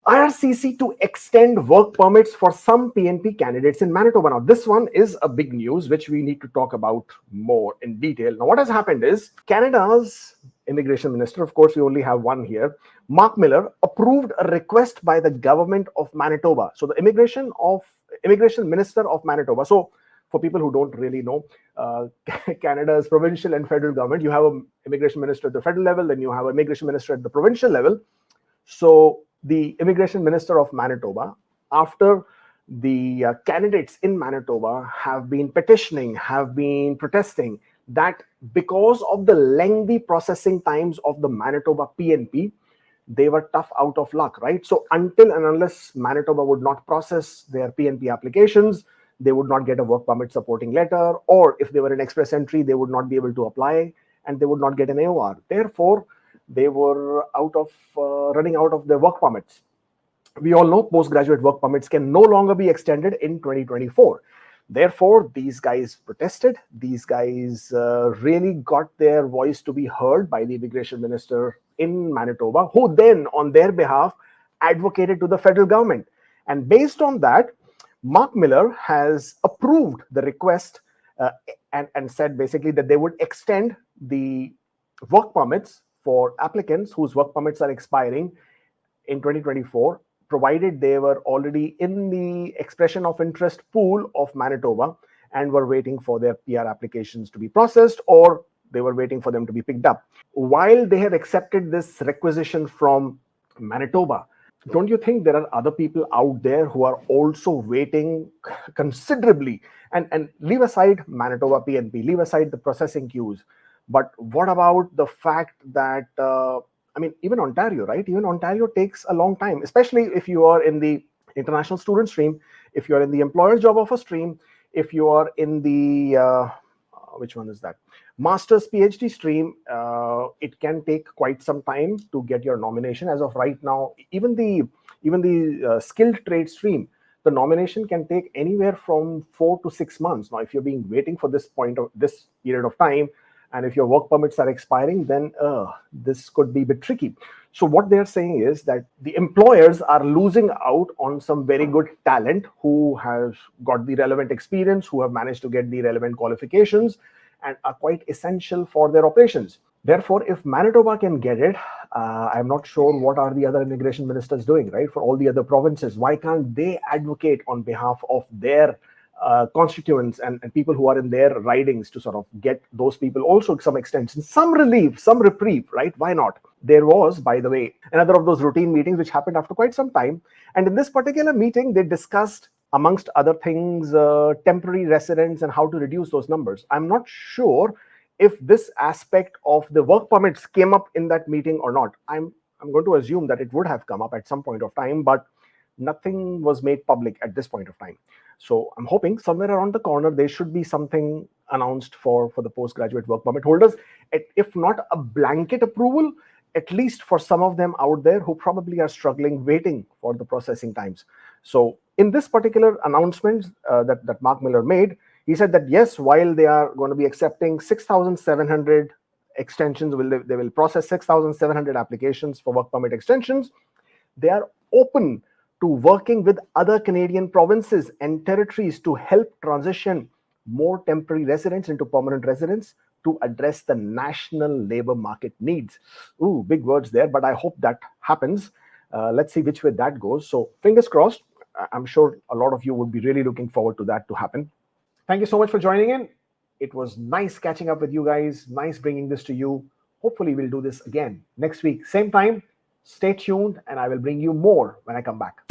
IRCC to extend work permits for some PNP candidates in Manitoba. Now, this one is a big news, which we need to talk about more in detail. Now, what has happened is Canada's immigration minister, of course, we only have one here, Marc Miller, approved a request by the government of Manitoba. So, the immigration minister of Manitoba. So, for people who don't really know, Canada's provincial and federal government, you have an immigration minister at the federal level, then you have an immigration minister at the provincial level. So, the immigration minister of Manitoba, after the candidates in Manitoba have been petitioning, have been protesting that because of the lengthy processing times of the Manitoba PNP, they were tough out of luck, right? So until and unless Manitoba would not process their PNP applications, they would not get a work permit supporting letter, or if they were in express entry, they would not be able to apply and they would not get an AOR. Therefore, they were running out of their work permits. We all know postgraduate work permits can no longer be extended in 2024. Therefore, these guys protested. These guys really got their voice to be heard by the immigration minister in Manitoba, who then, on their behalf, advocated to the federal government. And based on that, Marc Miller has approved the request and said basically that they would extend the work permits for applicants whose work permits are expiring in 2024, provided they were already in the expression of interest pool of Manitoba and were waiting for their PR applications to be processed, or they were waiting for them to be picked up. While they have accepted this requisition from Manitoba, don't you think there are other people out there who are also waiting considerably? And leave aside Manitoba PNP, leave aside the processing queues. But what about the fact that, even Ontario, right? Even Ontario takes a long time, especially if you are in the international student stream, if you're in the employer job offer stream, if you are in the, which one is that? Master's PhD stream, it can take quite some time to get your nomination. As of right now, even the skilled trade stream, the nomination can take anywhere from 4 to 6 months. Now, if you're being waiting for this period of time, and if your work permits are expiring, then this could be a bit tricky. So what they're saying is that the employers are losing out on some very good talent who has got the relevant experience, who have managed to get the relevant qualifications, and are quite essential for their operations. Therefore, if Manitoba can get it, I'm not sure what are the other immigration ministers doing, right? For all the other provinces, why can't they advocate on behalf of their constituents and people who are in their ridings to sort of get those people also some extension, some relief, some reprieve, right? Why not? There was, by the way, another of those routine meetings which happened after quite some time. And in this particular meeting, they discussed, amongst other things, temporary residents and how to reduce those numbers. I'm not sure if this aspect of the work permits came up in that meeting or not. I'm going to assume that it would have come up at some point of time, but nothing was made public at this point of time. So I'm hoping somewhere around the corner, there should be something announced for the postgraduate work permit holders, if not a blanket approval, at least for some of them out there who probably are struggling, waiting for the processing times. So in this particular announcement that Marc Miller made, he said that yes, while they are going to be accepting 6,700 extensions, they will process 6,700 applications for work permit extensions, they are open to working with other Canadian provinces and territories to help transition more temporary residents into permanent residents to address the national labor market needs. Ooh, big words there, but I hope that happens. Let's see which way that goes. So fingers crossed. I'm sure a lot of you would be really looking forward to that to happen. Thank you so much for joining in. It was nice catching up with you guys. Nice bringing this to you. Hopefully we'll do this again next week. Same time. Stay tuned and I will bring you more when I come back.